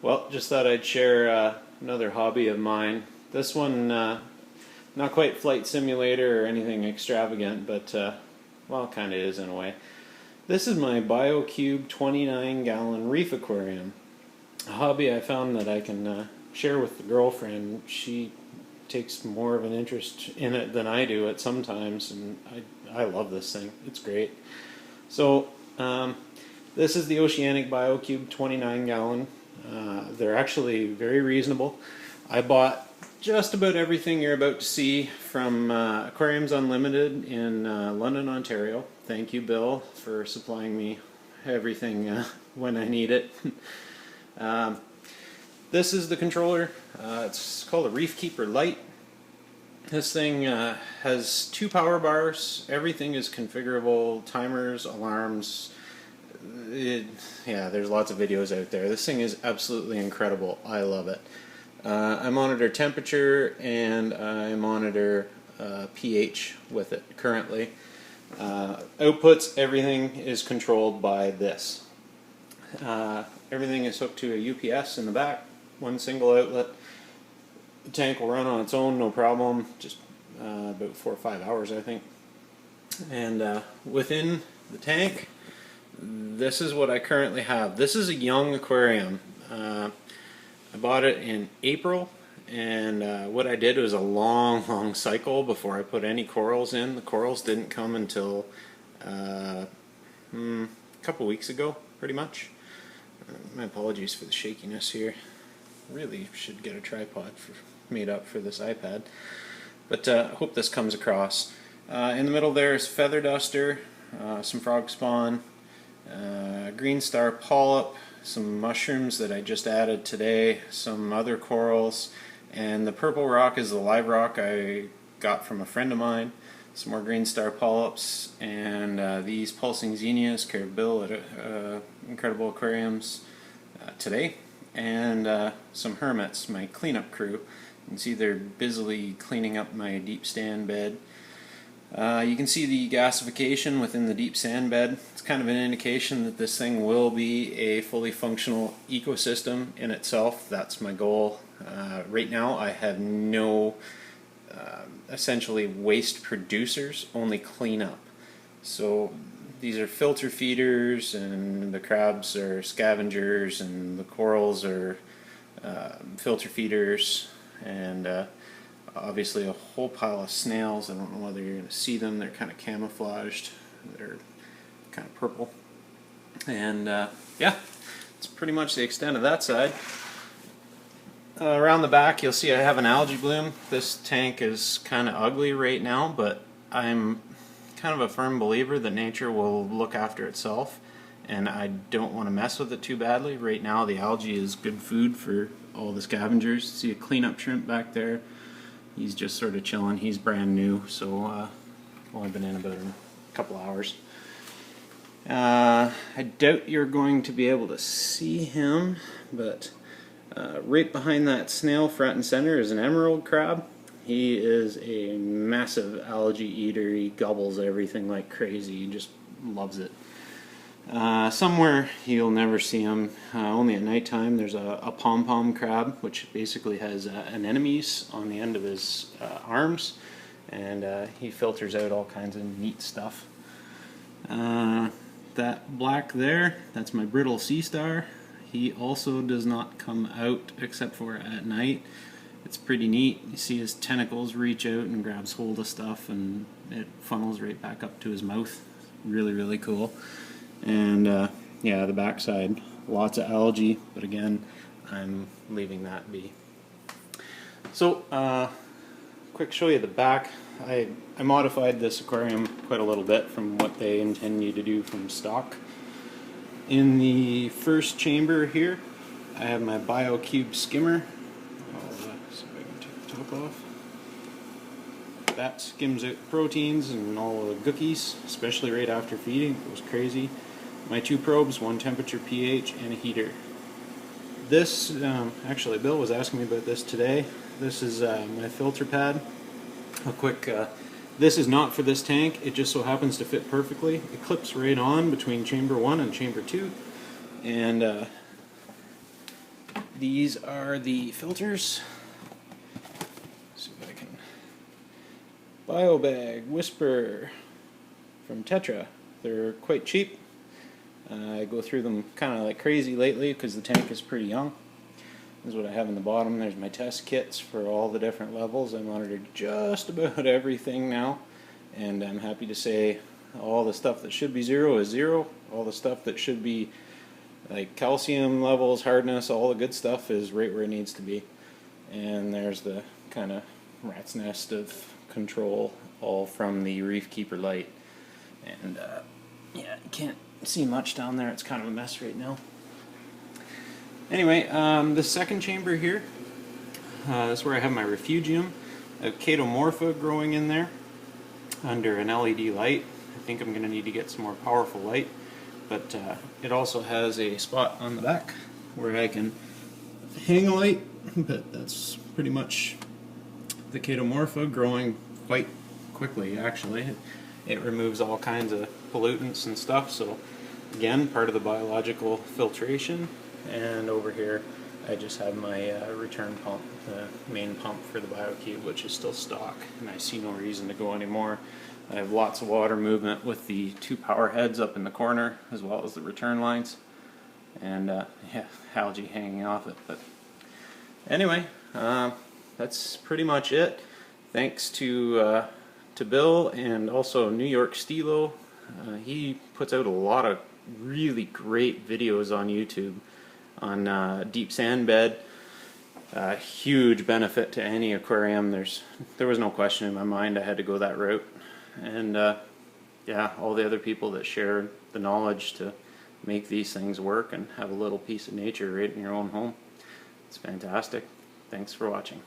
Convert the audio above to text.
Well, just thought I'd share another hobby of mine. This one, not quite flight simulator or anything extravagant, but, well, it kind of is in a way. This is my Biocube 29-gallon reef aquarium. A hobby I found that I can share with the girlfriend. She takes more of an interest in it than I do at some times, and I love this thing. It's great. So, this is the Oceanic Biocube 29-gallon. They're actually very reasonable. I bought just about everything you're about to see from Aquariums Unlimited in London, Ontario. Thank you, Bill, for supplying me everything when I need it. This is the controller. It's called a Reef Keeper Lite. This thing has 2 power bars. Everything is configurable, timers, alarms. Yeah, there's lots of videos out there. This thing is absolutely incredible. I love it. I monitor temperature and I monitor pH with it currently. Outputs, everything is controlled by this. Everything is hooked to a UPS in the back, one single outlet. The tank will run on its own, no problem, just about 4 or 5 hours, I think. And within the tank, this is what I currently have. This is a young aquarium. I bought it in April, and what I did was a long cycle before I put any corals in. The corals didn't come until a couple weeks ago, pretty much. My apologies for the shakiness here. Really should get a tripod made up for this iPad. But I hope this comes across. In the middle there is feather duster, some frog spawn, green star polyp, some mushrooms that I just added today, some other corals, and the purple rock is the live rock I got from a friend of mine. Some more green star polyps, and these pulsing zinnias carried Bill at Incredible Aquariums today, and some hermits, my cleanup crew. You can see they're busily cleaning up my deep stand bed. You can see the gasification within the deep sand bed. It's kind of an indication that this thing will be a fully functional ecosystem in itself. That's my goal. Right now I have no essentially waste producers, only cleanup. So these are filter feeders, and the crabs are scavengers, and the corals are filter feeders, and obviously a whole pile of snails. I don't know whether you're going to see them. They're kind of camouflaged. They're kind of purple. And yeah, it's pretty much the extent of that side. Around the back you'll see I have an algae bloom. This tank is kind of ugly right now, but I'm kind of a firm believer that nature will look after itself, and I don't want to mess with it too badly. Right now the algae is good food for all the scavengers. See a cleanup shrimp back there. He's just sort of chilling. He's brand new, so only been in about a couple hours. I doubt you're going to be able to see him, but right behind that snail front and center is an emerald crab. He is a massive algae eater. He gobbles everything like crazy. He just loves it. Somewhere you'll never see him, only at nighttime. There's a pom-pom crab, which basically has anemones on the end of his arms, and he filters out all kinds of neat stuff. That black there, that's my brittle sea star. He also does not come out except for at night. It's pretty neat. You see his tentacles reach out and grabs hold of stuff, and it funnels right back up to his mouth. Really cool. And yeah, the backside, lots of algae, but again, I'm leaving that be. So, quick show you the back. I modified this aquarium quite a little bit from what they intend you to do from stock. In the first chamber here, I have my Biocube skimmer. I'll see if I can take the top off. That skims out proteins and all the gookies, especially right after feeding. It goes crazy. My 2 probes, 1 temperature, pH, and a heater. This, actually Bill was asking me about this today. This is my filter pad. A quick, this is not for this tank, it just so happens to fit perfectly. It clips right on between chamber 1 and chamber 2. And These are the filters. Let's see if I can. BioBag Whisper from Tetra. They're quite cheap. I go through them kind of like crazy lately because the tank is pretty young. This is what I have in the bottom. There's my test kits for all the different levels. I monitored just about everything now, and I'm happy to say all the stuff that should be 0 is 0. All the stuff that should be like calcium levels, hardness, all the good stuff is right where it needs to be. And there's the kind of rat's nest of control, all from the Reef Keeper light. And yeah, you can't see much down there. It's kind of a mess right now. Anyway, the second chamber here, this is where I have my refugium. I have Chaetomorpha growing in there under an LED light. I think I'm going to need to get some more powerful light, but it also has a spot on the back where I can hang a light, but that's pretty much the Chaetomorpha growing quite quickly actually. It removes all kinds of pollutants and stuff, so again, part of the biological filtration. And over here I just have my return pump, the main pump for the Biocube, which is still stock, and I see no reason to go anymore. I have lots of water movement with the 2 power heads up in the corner, as well as the return lines, and yeah, algae hanging off it. But anyway, that's pretty much it. Thanks to Bill and also York Steelo. He puts out a lot of really great videos on YouTube on deep sand bed. Huge benefit to any aquarium. There was no question in my mind I had to go that route. And yeah, all the other people that share the knowledge to make these things work and have a little piece of nature right in your own home. It's fantastic. Thanks for watching.